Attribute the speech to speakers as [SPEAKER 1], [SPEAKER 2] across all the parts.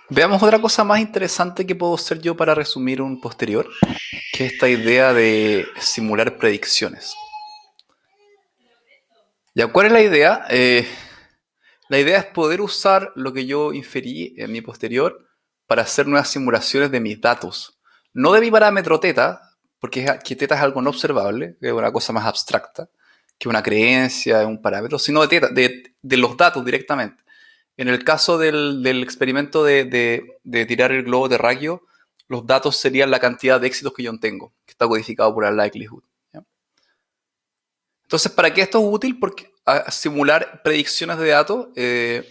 [SPEAKER 1] Veamos otra cosa más interesante que puedo hacer yo para resumir un posterior, que es esta idea de simular predicciones. ¿Ya cuál es la idea? La idea es poder usar lo que yo inferí en mi posterior para hacer nuevas simulaciones de mis datos. No de mi parámetro teta, porque que teta es algo no observable, es una cosa más abstracta que una creencia, un parámetro, sino de teta, de los datos directamente. En el caso del experimento de tirar el globo terráqueo, los datos serían la cantidad de éxitos que yo tengo, que está codificado por la likelihood. ¿Ya? Entonces, ¿para qué esto es útil? Porque simular predicciones de datos es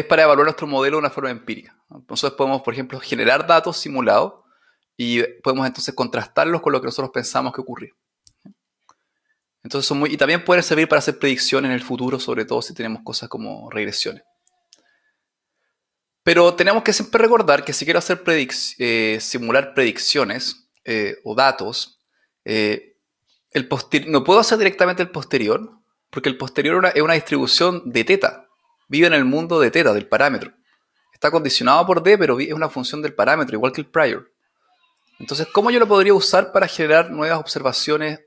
[SPEAKER 1] para evaluar nuestro modelo de una forma empírica. Entonces podemos, por ejemplo, generar datos simulados y podemos entonces contrastarlos con lo que nosotros pensamos que ocurrió. Entonces y también pueden servir para hacer predicciones en el futuro, sobre todo si tenemos cosas como regresiones. Pero tenemos que siempre recordar que si quiero hacer simular predicciones o datos, eh, no puedo hacer directamente el posterior, porque el posterior es una distribución de teta. Vive en el mundo de teta, del parámetro. Está condicionado por D, pero es una función del parámetro, igual que el prior. Entonces, ¿cómo yo lo podría usar para generar nuevas observaciones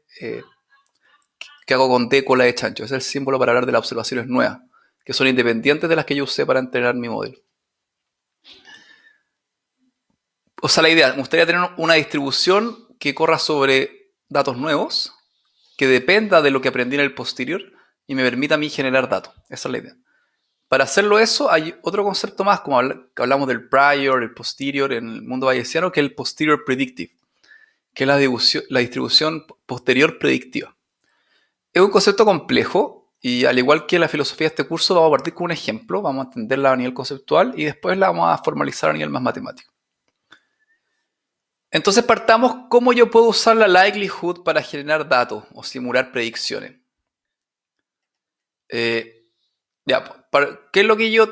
[SPEAKER 1] que hago con D cola de chancho? Ese es el símbolo para hablar de las observaciones nuevas, que son independientes de las que yo usé para entrenar mi modelo. O sea, la idea, me gustaría tener una distribución que corra sobre datos nuevos, que dependa de lo que aprendí en el posterior y me permita a mí generar datos. Esa es la idea. Para hacerlo eso, hay otro concepto más, como que hablamos del prior, el posterior en el mundo bayesiano, que es el posterior predictive, que es la distribución posterior predictiva. Es un concepto complejo y al igual que la filosofía de este curso, vamos a partir con un ejemplo, vamos a entenderla a nivel conceptual y después la vamos a formalizar a nivel más matemático. Entonces partamos cómo yo puedo usar la likelihood para generar datos o simular predicciones. Eh, ¿Qué es lo que yo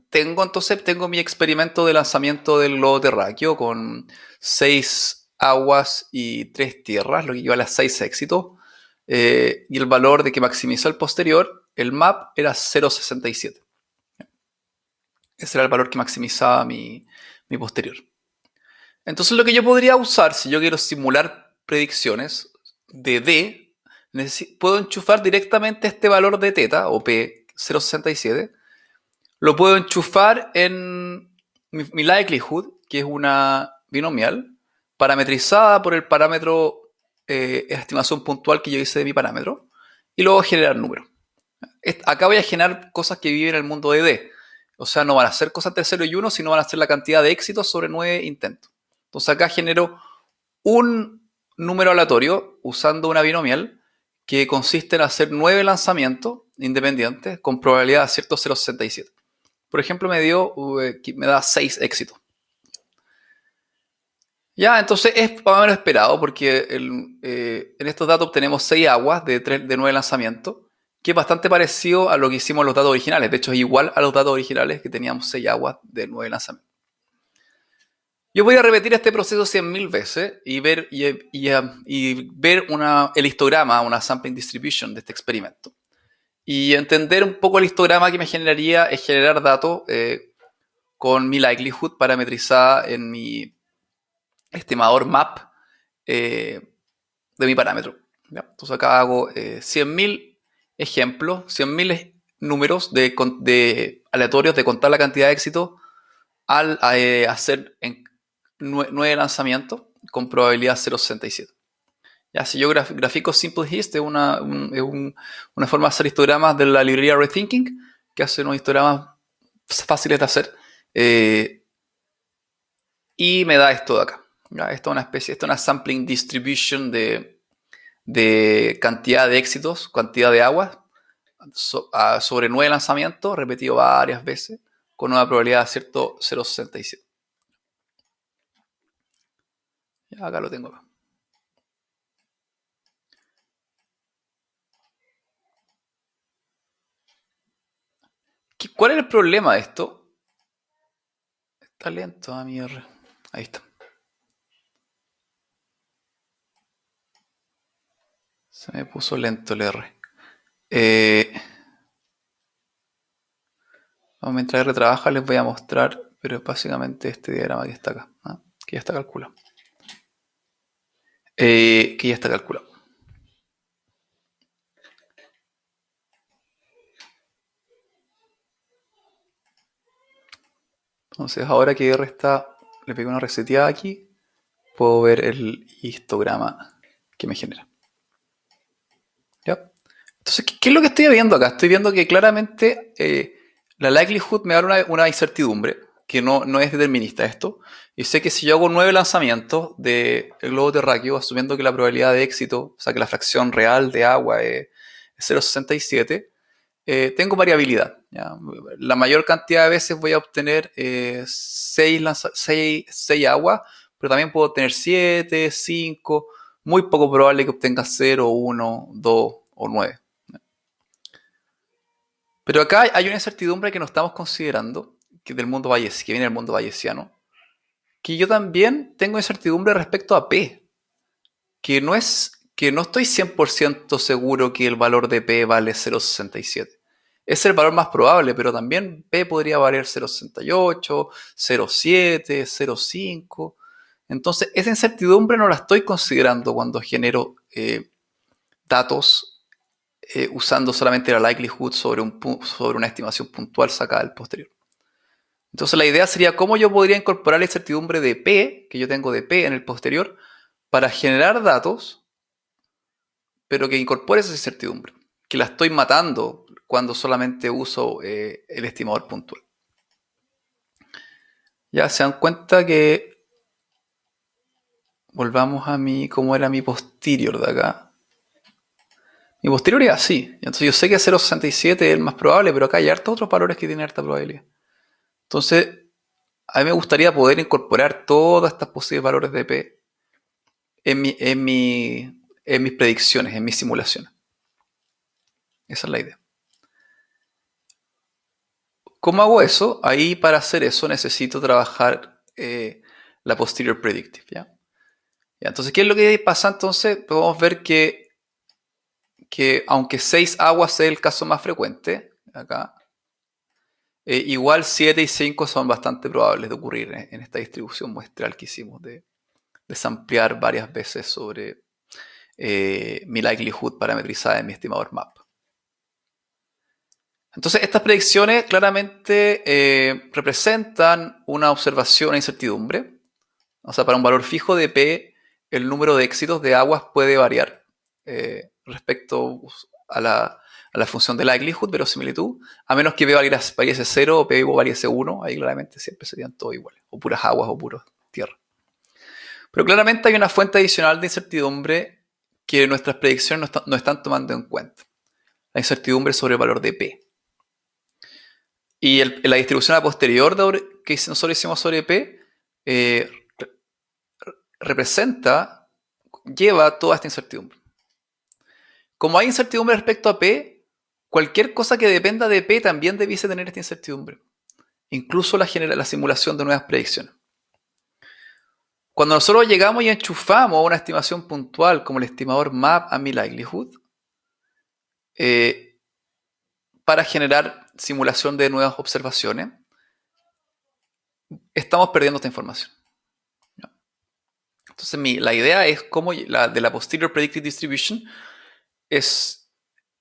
[SPEAKER 1] tengo? Entonces tengo mi experimento de lanzamiento del globo terráqueo con 6 aguas y 3 tierras, lo que equivale a 6 éxitos. Y el valor de que maximizó el posterior, el map, era 0,67. Ese era el valor que maximizaba mi posterior. Entonces lo que yo podría usar, si yo quiero simular predicciones de D, puedo enchufar directamente este valor de teta, o P 0,67. Lo puedo enchufar en mi likelihood, que es una binomial, parametrizada por el parámetro estimación puntual que yo hice de mi parámetro, y luego generar números. Acá voy a generar cosas que viven en el mundo de D. O sea, no van a ser cosas de 0 y 1, sino van a ser la cantidad de éxitos sobre 9 intentos. Entonces acá genero un número aleatorio usando una binomial que consiste en hacer 9 lanzamientos independientes con probabilidad de acierto 0,67. Por ejemplo, me da 6 éxitos. Ya, entonces es más o menos esperado porque en estos datos obtenemos 6 aguas de 9 lanzamientos, que es bastante parecido a lo que hicimos en los datos originales. De hecho, es igual a los datos originales que teníamos 6 aguas de 9 lanzamientos. Yo voy a repetir este proceso 100.000 veces y ver, ver el histograma, una sampling distribution de este experimento. Y entender un poco el histograma que me generaría es generar datos con mi likelihood parametrizada en mi estimador map de mi parámetro. ¿Ya? Entonces acá hago 100.000 ejemplos, 100.000 números aleatorios de contar la cantidad de éxitos al hacer 9 lanzamientos con probabilidad 0,67. Ya, si yo grafico Simple Hist, una forma de hacer histogramas de la librería Rethinking, que hace unos histogramas fáciles de hacer, y me da esto de acá. ¿Ya? Esto es una sampling distribution de cantidad de éxitos, cantidad de aguas, sobre 9 lanzamientos, repetido varias veces, con una probabilidad de acierto 0,67. Ya, acá lo tengo acá. ¿Cuál es el problema de esto? Está lento, a mierda. Ahí está. Se me puso lento el R. Mientras R trabaja, les voy a mostrar pero es básicamente este diagrama que está acá, ¿ah? Que ya está calculado. Que ya está calculado. Entonces, ahora que R está, le pego una reseteada aquí, puedo ver el histograma que me genera. ¿Ya? Entonces, ¿qué es lo que estoy viendo acá? Estoy viendo que claramente la likelihood me da una incertidumbre, que no es determinista esto. Y sé que si yo hago 9 lanzamientos del globo terráqueo, asumiendo que la probabilidad de éxito, o sea, que la fracción real de agua es 0,67, tengo variabilidad. ¿Ya? La mayor cantidad de veces voy a obtener 6 aguas, pero también puedo obtener 7, 5. Muy poco probable que obtenga 0, 1, 2 o 9. Pero acá hay una incertidumbre que no estamos considerando, que viene del mundo bayesiano, que yo también tengo incertidumbre respecto a P, que no estoy 100% seguro que el valor de P vale 0,67. Es el valor más probable, pero también P podría valer 0,68, 0,7, 0,5. Entonces, esa incertidumbre no la estoy considerando cuando genero datos usando solamente la likelihood sobre una estimación puntual sacada del posterior. Entonces la idea sería cómo yo podría incorporar la incertidumbre de P, que yo tengo de P en el posterior, para generar datos, pero que incorpore esa incertidumbre, que la estoy matando cuando solamente uso el estimador puntual. Ya se dan cuenta que volvamos a cómo era mi posterior de acá. Mi posterior es así. Entonces yo sé que 0,67 es el más probable, pero acá hay hartos otros valores que tienen harta probabilidad. Entonces, a mí me gustaría poder incorporar todas estas posibles valores de P en mis predicciones, en mis simulaciones. Esa es la idea. ¿Cómo hago eso? Ahí para hacer eso necesito trabajar la posterior predictive. ¿Ya? Entonces, ¿qué es lo que pasa entonces? Podemos ver que aunque 6 aguas es el caso más frecuente, acá, igual 7 y 5 son bastante probables de ocurrir en esta distribución muestral que hicimos de samplear varias veces sobre mi likelihood parametrizada en mi estimador MAP. Entonces, estas predicciones claramente representan una observación a incertidumbre. O sea, para un valor fijo de P, el número de éxitos de aguas puede variar respecto a la función de likelihood, verosimilitud, a menos que P valiese 0 o P valiese 1, ahí claramente siempre serían todos iguales, o puras aguas o puras tierra. Pero claramente hay una fuente adicional de incertidumbre que nuestras predicciones no están tomando en cuenta. La incertidumbre sobre el valor de P. Y la distribución a posterior que nosotros hicimos sobre P lleva toda esta incertidumbre. Como hay incertidumbre respecto a P, cualquier cosa que dependa de P también debiese tener esta incertidumbre. Incluso la simulación de nuevas predicciones. Cuando nosotros llegamos y enchufamos una estimación puntual como el estimador MAP a mi likelihood, para generar simulación de nuevas observaciones, estamos perdiendo esta información. Entonces la idea es cómo de la posterior predictive distribution es,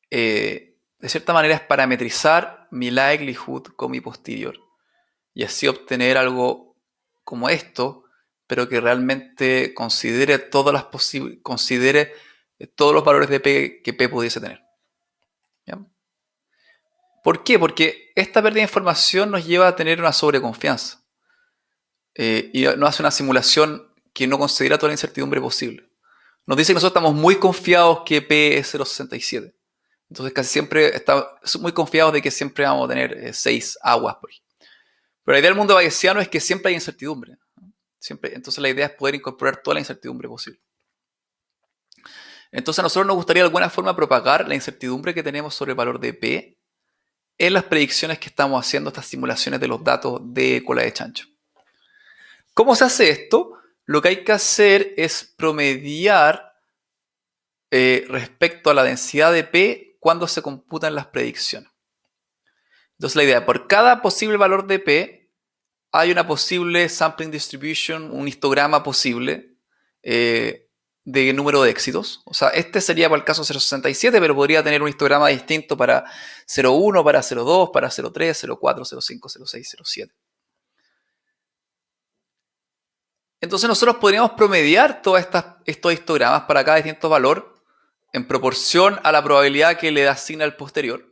[SPEAKER 1] de cierta manera, es parametrizar mi likelihood con mi posterior y así obtener algo como esto, pero que realmente considere todos los valores de P que P pudiese tener. ¿Ya? ¿Por qué? Porque esta pérdida de información nos lleva a tener una sobreconfianza y nos hace una simulación que no considera toda la incertidumbre posible. Nos dice que nosotros estamos muy confiados que P es 0,67. Entonces casi siempre estamos muy confiados de que siempre vamos a tener 6 aguas, por ejemplo. Pero la idea del mundo bayesiano es que siempre hay incertidumbre. Entonces la idea es poder incorporar toda la incertidumbre posible. Entonces a nosotros nos gustaría de alguna forma propagar la incertidumbre que tenemos sobre el valor de P en las predicciones que estamos haciendo, estas simulaciones de los datos de cola de chancho. ¿Cómo se hace esto? Lo que hay que hacer es promediar respecto a la densidad de P cuando se computan las predicciones. Entonces la idea es, por cada posible valor de P, hay una posible sampling distribution, un histograma posible de número de éxitos. O sea, este sería para el caso 0.67, pero podría tener un histograma distinto para 0.1, para 0.2, para 0.3, 0.4, 0.5, 0.6, 0.7. Entonces nosotros podríamos promediar todos estos histogramas para cada distinto valor en proporción a la probabilidad que le asigna el posterior.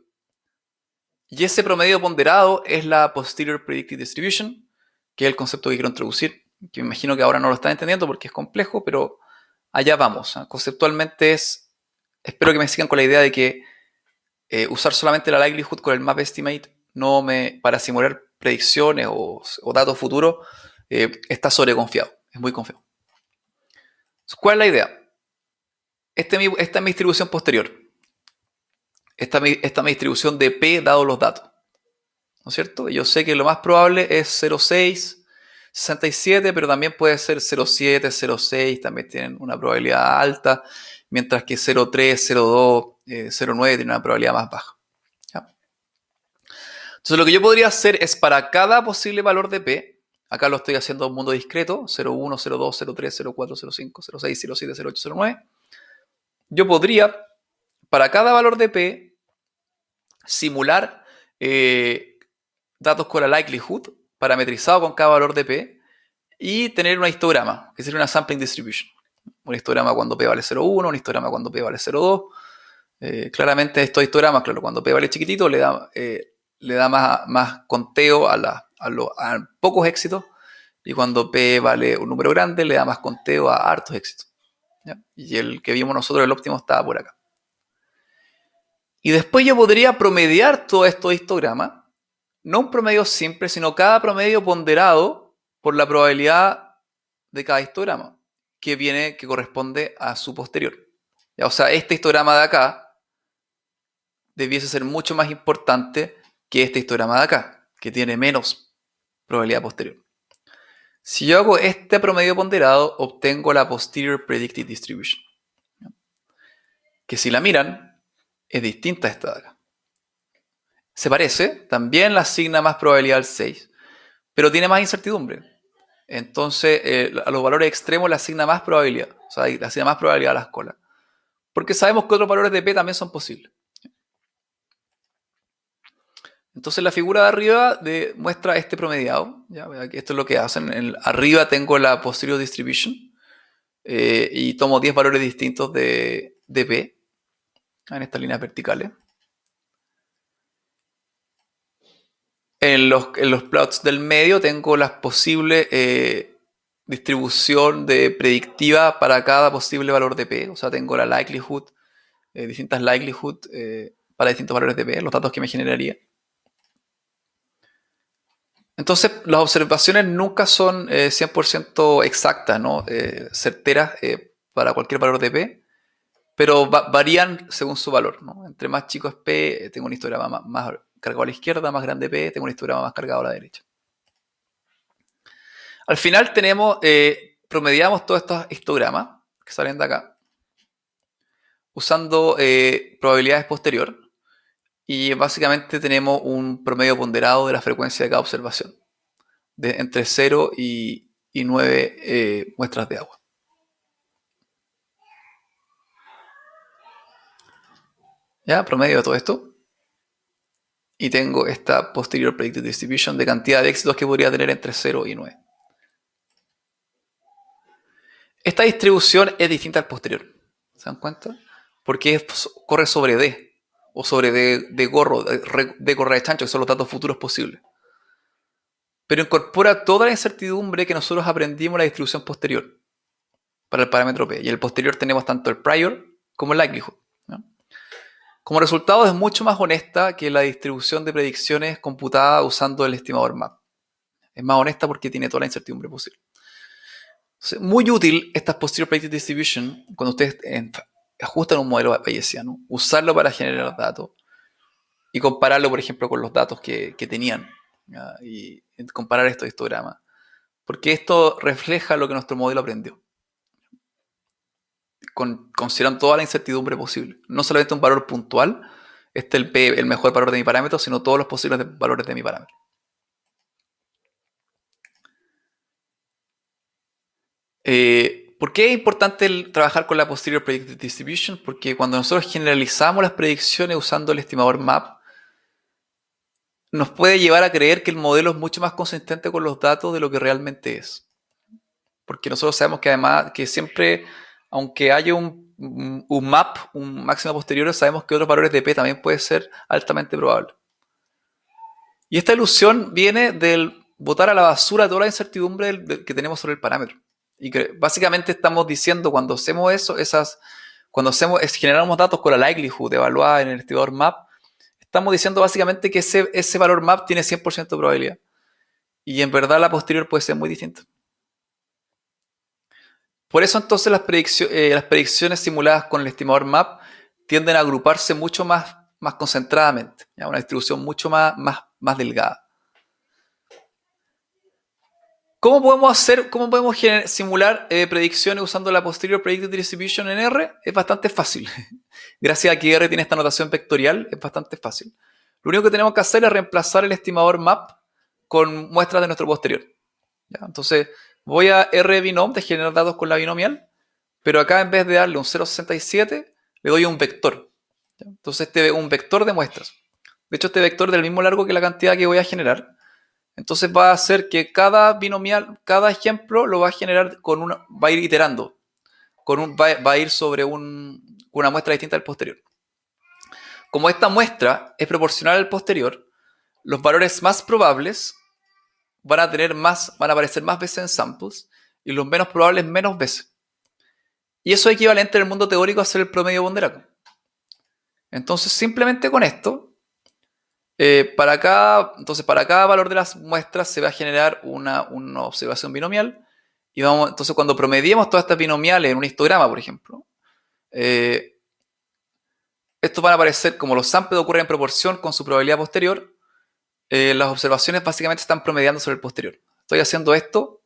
[SPEAKER 1] Y ese promedio ponderado es la Posterior Predicted Distribution, que es el concepto que quiero introducir, que me imagino que ahora no lo están entendiendo porque es complejo, pero allá vamos. Conceptualmente espero que me sigan con la idea de que usar solamente la likelihood con el map estimate para simular predicciones o datos futuros está sobreconfiado, es muy confiado. ¿Cuál es la idea? Esta es mi distribución posterior. Esta es mi distribución de P dado los datos. ¿No es cierto? Yo sé que lo más probable es 0.6, 67, pero también puede ser 0.7, 0.6, también tienen una probabilidad alta, mientras que 0.3, 0.2, 0.9 tienen una probabilidad más baja. ¿Ya? Entonces lo que yo podría hacer es para cada posible valor de P, acá lo estoy haciendo en un mundo discreto, 0.1, 0.2, 0.3, 0.4, 0.5, 0.6, 0.7, 0.8, 0.9, yo podría, para cada valor de P, simular datos con la likelihood, parametrizado con cada valor de P, y tener un histograma, que sería una sampling distribution. Un histograma cuando P vale 0.1, un histograma cuando P vale 0.2. Claramente estos histogramas, claro, cuando P vale chiquitito, le da más conteo a pocos éxitos, y cuando P vale un número grande, le da más conteo a hartos éxitos. ¿Ya? Y el que vimos nosotros, el óptimo, estaba por acá. Y después yo podría promediar todos estos histogramas, no un promedio simple, sino cada promedio ponderado por la probabilidad de cada histograma, que corresponde a su posterior. ¿Ya? O sea, este histograma de acá debiese ser mucho más importante que este histograma de acá, que tiene menos probabilidad posterior. Si yo hago este promedio ponderado, obtengo la Posterior Predicted Distribution, que si la miran, es distinta a esta de acá. Se parece, también la asigna más probabilidad al 6, pero tiene más incertidumbre. Entonces, a los valores extremos le asigna más probabilidad, o sea, le asigna más probabilidad a las colas. Porque sabemos que otros valores de P también son posibles. Entonces la figura de arriba muestra este promediado. ¿Ya? Esto es lo que hacen. Arriba tengo la posterior distribution y tomo 10 valores distintos de P en estas líneas verticales. En los plots del medio tengo las posibles distribución predictiva para cada posible valor de P. O sea, tengo la likelihood, distintas likelihood para distintos valores de P, los datos que me generaría. Entonces, las observaciones nunca son 100% exactas, ¿no? Certeras para cualquier valor de P, pero varían según su valor, ¿no? Entre más chico es P, tengo un histograma más cargado a la izquierda, más grande P, tengo un histograma más cargado a la derecha. Al final promediamos todos estos histogramas que salen de acá, usando probabilidades posterior, y básicamente tenemos un promedio ponderado de la frecuencia de cada observación, entre 0 y 9 muestras de agua. ¿Ya? Promedio de todo esto. Y tengo esta Posterior Predicted Distribution de cantidad de éxitos que podría tener entre 0 y 9. Esta distribución es distinta al posterior. ¿Se dan cuenta? Porque corre sobre D, o sobre D gorro, D correa de chancho, que son los datos futuros posibles. Pero incorpora toda la incertidumbre que nosotros aprendimos en la distribución posterior para el parámetro P. Y en el posterior tenemos tanto el prior como el likelihood, ¿no? Como resultado es mucho más honesta que la distribución de predicciones computada usando el estimador MAP. Es más honesta porque tiene toda la incertidumbre posible. Muy útil esta Posterior Predicted Distribution cuando ustedes ajustan un modelo bayesiano, usarlo para generar datos y compararlo, por ejemplo, con los datos que tenían, ¿ya? Y comparar estos histogramas. Porque esto refleja lo que nuestro modelo aprendió. Consideran toda la incertidumbre posible. No solamente un valor puntual, este es el mejor valor de mi parámetro, sino todos los posibles valores de mi parámetro. ¿Por qué es importante trabajar con la Posterior Predictive Distribution? Porque cuando nosotros generalizamos las predicciones usando el estimador MAP, nos puede llevar a creer que el modelo es mucho más consistente con los datos de lo que realmente es. Porque nosotros sabemos que además, que siempre, aunque haya un map, un máximo posterior, sabemos que otros valores de P también puede ser altamente probable. Y esta ilusión viene del botar a la basura toda la incertidumbre que tenemos sobre el parámetro. Y que básicamente estamos diciendo, cuando hacemos eso, generamos datos con la likelihood evaluada en el estimador map, estamos diciendo básicamente que ese valor map tiene 100% de probabilidad. Y en verdad la posterior puede ser muy distinta. Por eso entonces las predicciones simuladas con el estimador MAP tienden a agruparse mucho más concentradamente, ¿ya? Una distribución mucho más delgada. ¿Cómo podemos simular predicciones usando la Posterior Predictive Distribution en R? Es bastante fácil. Gracias a que R tiene esta notación vectorial, es bastante fácil. Lo único que tenemos que hacer es reemplazar el estimador MAP con muestras de nuestro posterior. ¿Ya? Entonces, voy a RBinom de generar datos con la binomial, pero acá en vez de darle un 0.67, le doy un vector. ¿Ya? Entonces, un vector de muestras. De hecho, este vector es del mismo largo que la cantidad que voy a generar. Entonces va a hacer que cada binomial, cada ejemplo lo va a generar va a ir iterando, va a ir sobre una muestra distinta del posterior. Como esta muestra es proporcional al posterior, los valores más probables van a aparecer más veces en samples y los menos probables menos veces. Y eso es equivalente en el mundo teórico a hacer el promedio ponderaco. Entonces, simplemente con esto, para cada valor de las muestras se va a generar una observación binomial. Y entonces, cuando promediemos todas estas binomiales en un histograma, por ejemplo, estos van a aparecer como los samples ocurren en proporción con su probabilidad posterior. Las observaciones básicamente están promediando sobre el posterior. Estoy haciendo esto,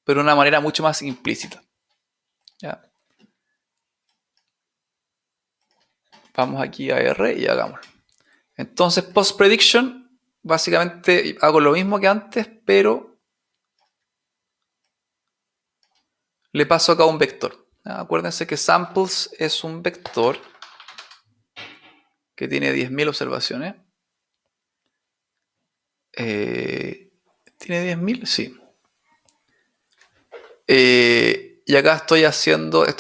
[SPEAKER 1] pero de una manera mucho más implícita. ¿Ya? Vamos aquí a R y hagámoslo. Entonces, post-prediction, básicamente hago lo mismo que antes, pero le paso acá un vector. Acuérdense que samples es un vector que tiene 10.000 observaciones. ¿Tiene 10.000? Sí. Y acá estoy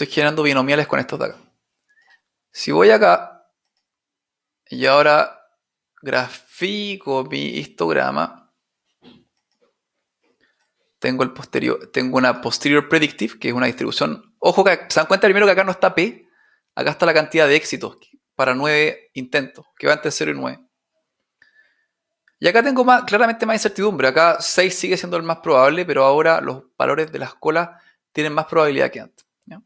[SPEAKER 1] generando binomiales con estos de acá. Si voy acá y ahora grafico mi histograma, tengo una posterior predictive, que es una distribución. Ojo, que se dan cuenta primero que acá no está P, acá está la cantidad de éxitos para 9 intentos, que va entre 0 y 9. Y acá tengo claramente más incertidumbre. Acá 6 sigue siendo el más probable, pero ahora los valores de las colas tienen más probabilidad que antes, ¿ya?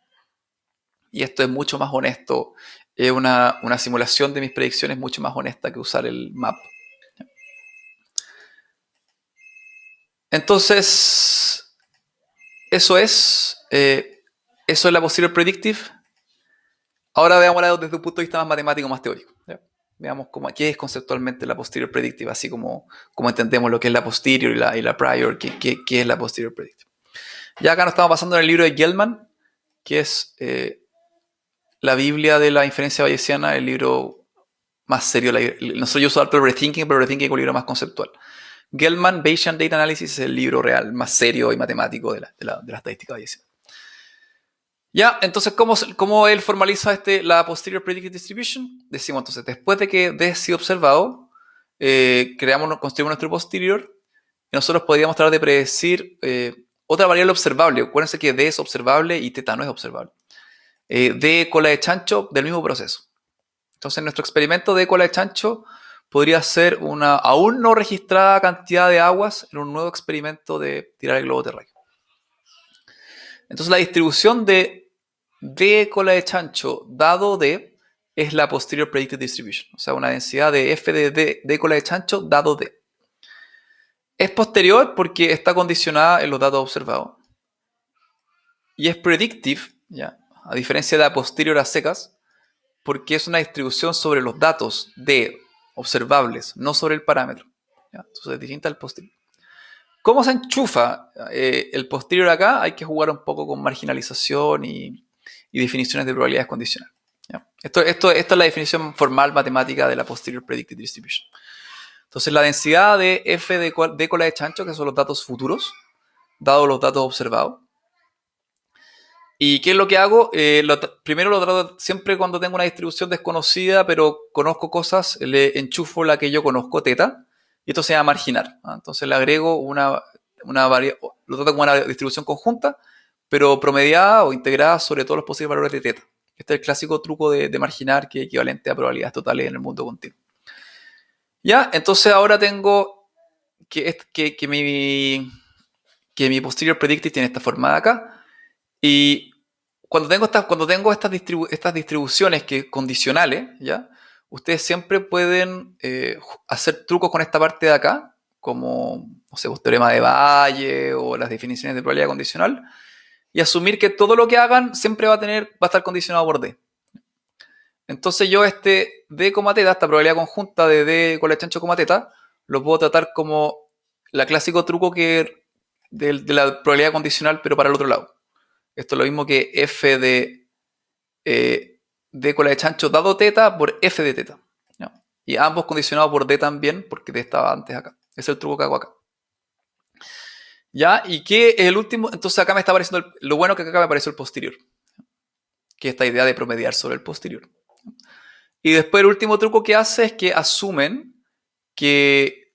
[SPEAKER 1] Y esto es mucho más honesto. Es una simulación de mis predicciones mucho más honesta que usar el map. ¿Ya? Entonces, eso es la posterior predictive. Ahora veámosla desde un punto de vista más matemático, más teórico. ¿Ya? Veamos qué es conceptualmente la posterior predictive, así como entendemos lo que es la posterior y la prior, qué es la posterior predictive. Ya acá nos estamos pasando en el libro de Gell-Mann, que es la Biblia de la inferencia bayesiana, el libro más serio. Nosotros yo uso harto el Rethinking, pero Rethinking es un libro más conceptual. Gell-Mann, Bayesian Data Analysis, es el libro real, más serio y matemático de la estadística bayesiana. Ya, entonces, ¿cómo él formaliza la Posterior Predictive Distribution? Decimos entonces, después de que D ha sido observado, construimos nuestro posterior y nosotros podríamos tratar de predecir otra variable observable. Acuérdense que D es observable y θ no es observable. D cola de chancho del mismo proceso. Entonces, nuestro experimento de cola de chancho podría ser una aún no registrada cantidad de aguas en un nuevo experimento de tirar el globo terráqueo. Entonces, la distribución de D cola de chancho dado D es la Posterior Predictive Distribution. O sea, una densidad de F de D cola de chancho dado D. Es posterior porque está condicionada en los datos observados. Y es predictive, ¿ya? A diferencia de la posterior a secas, porque es una distribución sobre los datos D observables, no sobre el parámetro, ¿ya? Entonces es distinta al posterior. ¿Cómo se enchufa el posterior acá? Hay que jugar un poco con marginalización y definiciones de probabilidades condicionales. ¿Ya? Esto es la definición formal matemática de la posterior predicted distribution. Entonces, la densidad de f de cola de chancho, que son los datos futuros, dados los datos observados. ¿Y qué es lo que hago? Primero lo trato siempre cuando tengo una distribución desconocida, pero conozco cosas, le enchufo la que yo conozco, teta, y esto se llama marginar. Entonces le agrego lo trato como una distribución conjunta, pero promediada o integrada sobre todos los posibles valores de teta. Este es el clásico truco de marginar, que es equivalente a probabilidades totales en el mundo continuo. Ya, entonces ahora tengo que mi posterior predictive tiene esta forma de acá. Y cuando tengo estas distribuciones condicionales, ¿ya? Ustedes siempre pueden hacer trucos con esta parte de acá, como, no sé, teorema de Valle o las definiciones de probabilidad condicional, y asumir que todo lo que hagan siempre va a estar condicionado por D. Entonces yo D, teta, esta probabilidad conjunta de D con la chancho, teta, lo puedo tratar como la clásico truco de la probabilidad condicional, pero para el otro lado. Esto es lo mismo que f de cola de chancho dado teta por f de teta. ¿Ya? Y ambos condicionados por d también, porque d estaba antes acá. Ese es el truco que hago acá. ¿Ya? ¿Y qué es el último? Entonces acá me está apareciendo, lo bueno que acá me apareció el posterior. Que es esta idea de promediar sobre el posterior. Y después el último truco que hace es que asumen que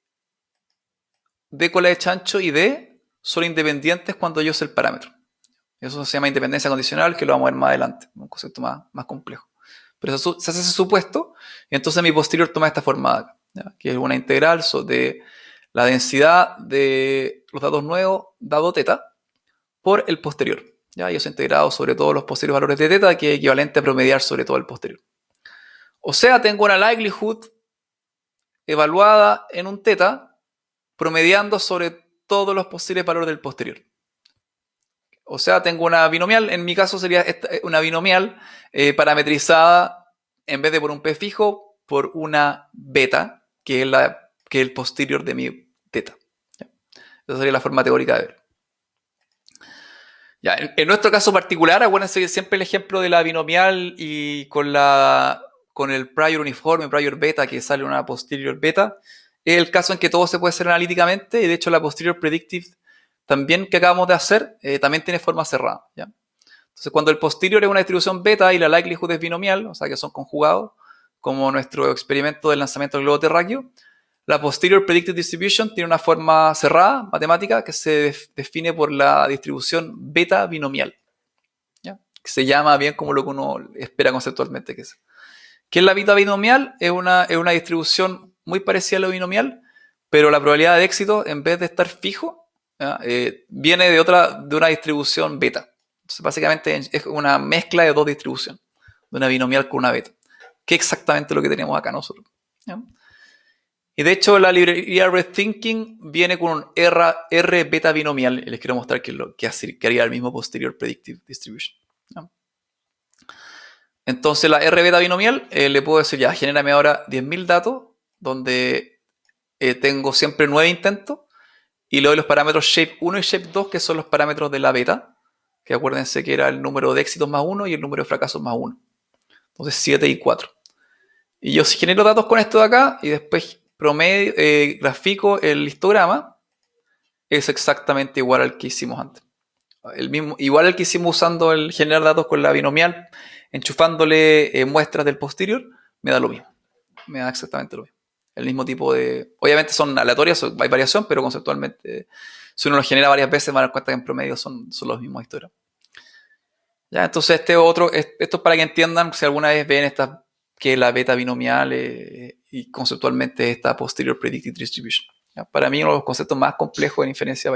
[SPEAKER 1] d cola de chancho y d son independientes cuando yo sé el parámetro. Eso se llama independencia condicional, que lo vamos a ver más adelante, un concepto más complejo. Pero se hace ese supuesto, y entonces mi posterior toma esta forma de acá, ¿ya? Que es una integral de la densidad de los datos nuevos dado teta por el posterior. ¿Ya? Y eso integrado sobre todos los posibles valores de teta, que es equivalente a promediar sobre todo el posterior. O sea, tengo una likelihood evaluada en un teta promediando sobre todos los posibles valores del posterior. O sea, tengo una binomial, en mi caso sería una binomial parametrizada, en vez de por un p fijo, por una beta, que es el posterior de mi teta. ¿Ya? Esa sería la forma teórica de ver. Ya, en nuestro caso particular, acuérdense que siempre el ejemplo de la binomial y con el prior uniforme, prior beta, que sale una posterior beta, es el caso en que todo se puede hacer analíticamente, y de hecho la posterior predictive también que acabamos de hacer, también tiene forma cerrada. ¿Ya? Entonces, cuando el posterior es una distribución beta y la likelihood es binomial, o sea que son conjugados, como nuestro experimento del lanzamiento del globo terráqueo, la posterior predicted distribution tiene una forma cerrada, matemática, que se define por la distribución beta binomial. ¿Ya? Que se llama bien como lo que uno espera conceptualmente que es. ¿Qué es la beta binomial? Es una distribución muy parecida a lo binomial, pero la probabilidad de éxito, en vez de estar fijo, viene de una distribución beta. Entonces, básicamente es una mezcla de dos distribuciones, de una binomial con una beta, que es exactamente lo que tenemos acá nosotros. ¿Ya? Y de hecho, la librería Rethinking viene con un R beta binomial, y les quiero mostrar que haría el mismo posterior predictive distribution. ¿Ya? Entonces, la R beta binomial, le puedo decir, ya, genérame ahora 10.000 datos, donde tengo siempre 9 intentos, y le doy los parámetros shape 1 y shape 2, que son los parámetros de la beta, que acuérdense que era el número de éxitos más 1 y el número de fracasos más 1. Entonces 7 y 4. Y yo genero datos con esto de acá y después grafico el histograma. Es exactamente igual al que hicimos antes. Igual al que hicimos usando el generar datos con la binomial, enchufándole muestras del posterior, me da lo mismo. Me da exactamente lo mismo. El mismo tipo de... Obviamente son aleatorias, hay variación, pero conceptualmente, si uno lo genera varias veces, van a dar cuenta que en promedio son los mismos histogramas. Ya, entonces esto es para que entiendan si alguna vez ven que la beta binomial y conceptualmente esta posterior predictive distribution. ¿Ya? Para mí uno de los conceptos más complejos en inferencia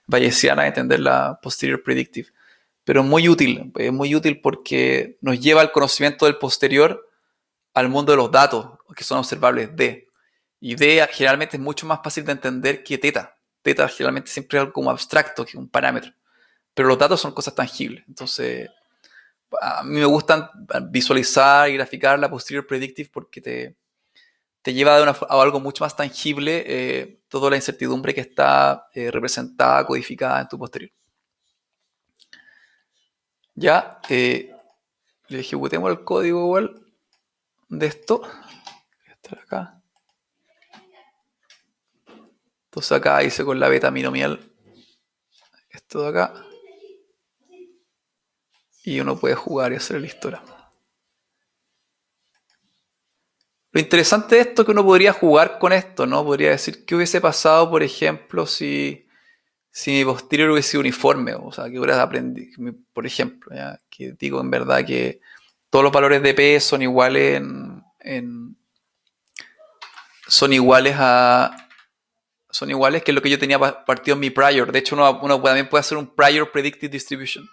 [SPEAKER 1] bayesiana es entender la posterior predictive, pero es muy útil porque nos lleva al conocimiento del posterior al mundo de los datos que son observables D. Y D generalmente es mucho más fácil de entender que teta. Teta generalmente siempre es algo como abstracto, que un parámetro. Pero los datos son cosas tangibles. Entonces, a mí me gustan visualizar y graficar la posterior predictive porque te lleva a algo mucho más tangible, toda la incertidumbre que está representada, codificada en tu posterior. Ya, le ejecutemos el código igual de esto. Estar acá. Entonces acá hice con la beta binomial esto de acá. Y uno puede jugar y hacer el histogram. Lo interesante de esto es que uno podría jugar con esto, ¿no? Podría decir qué hubiese pasado, por ejemplo, si mi posterior hubiese sido uniforme, o sea, que hubieras aprendido, por ejemplo, ¿ya? Que digo en verdad que todos los valores de P son iguales son iguales que lo que yo tenía partido en mi prior. De hecho, uno también puede hacer un prior predicted distribution,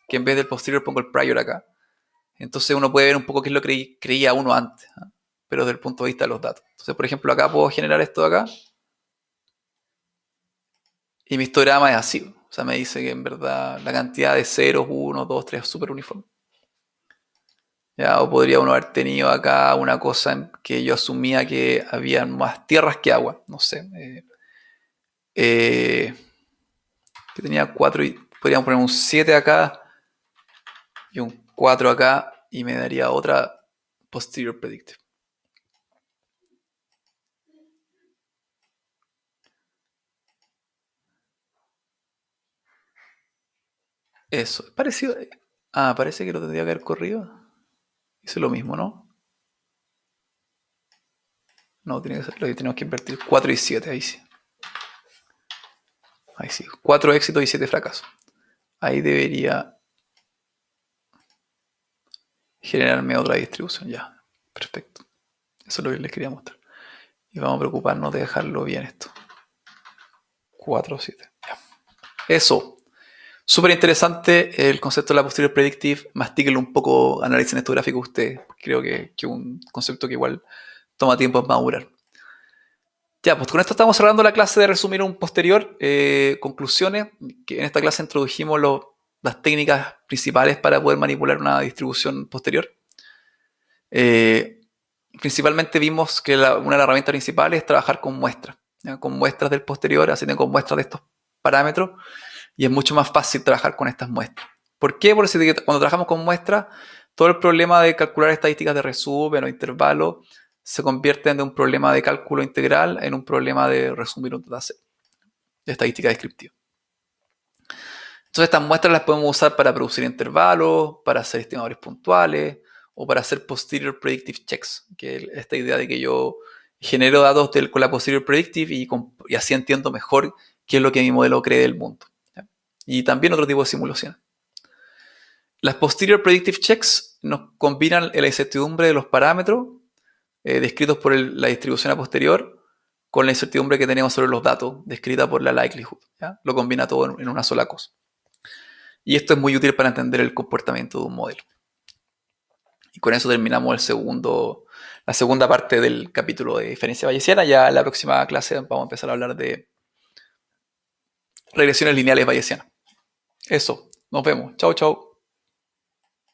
[SPEAKER 1] que en vez del posterior pongo el prior acá. Entonces uno puede ver un poco qué es lo que creía uno antes, ¿eh? Pero desde el punto de vista de los datos. Entonces, por ejemplo, acá puedo generar esto de acá y mi histograma es así. O sea, me dice que en verdad la cantidad de ceros, 1, 2, 3 es súper uniforme. ¿Ya? O podría uno haber tenido acá una cosa en que yo asumía que había más tierras que agua. No sé. Que tenía 4 y podríamos poner un 7 acá y un 4 acá y me daría otra posterior predictive. Eso, es parecido. Ah, parece que lo tendría que haber corrido. Hice lo mismo, ¿no? No, tiene que ser lo que tenemos que invertir. 4 y 7, ahí sí. Ahí sí. 4 éxitos y 7 fracasos. Ahí debería generarme otra distribución. Ya, perfecto. Eso es lo que les quería mostrar. Y vamos a preocuparnos de dejarlo bien esto. 4 o 7. Ya. Eso. Súper interesante el concepto de la posterior predictive. Mastíquenlo un poco, analicen esto gráfico ustedes. Creo que es un concepto que igual toma tiempo en madurar. Ya, pues con esto estamos cerrando la clase de resumir un posterior. Conclusiones, que en esta clase introdujimos las técnicas principales para poder manipular una distribución posterior. Principalmente vimos que una de las herramientas principales es trabajar con muestras, ¿ya? Con muestras del posterior, así que con muestras de estos parámetros, y es mucho más fácil trabajar con estas muestras. ¿Por qué? Porque cuando trabajamos con muestras, todo el problema de calcular estadísticas de resumen o intervalo se convierte de un problema de cálculo integral en un problema de resumir un dataset de estadística descriptiva. Entonces estas muestras las podemos usar para producir intervalos, para hacer estimadores puntuales o para hacer posterior predictive checks, que es esta idea de que yo genero datos con la posterior predictive y así entiendo mejor qué es lo que mi modelo cree del mundo, ¿ya? Y también otro tipo de simulaciones. Las posterior predictive checks nos combinan la incertidumbre de los parámetros descritos por la distribución a posterior con la incertidumbre que tenemos sobre los datos descrita por la likelihood, ¿ya? Lo combina todo en una sola cosa. Y esto es muy útil para entender el comportamiento de un modelo. Y con eso terminamos la segunda parte del capítulo de diferencia bayesiana. Ya en la próxima clase vamos a empezar a hablar de regresiones lineales bayesianas. Eso, nos vemos. Chao, chao.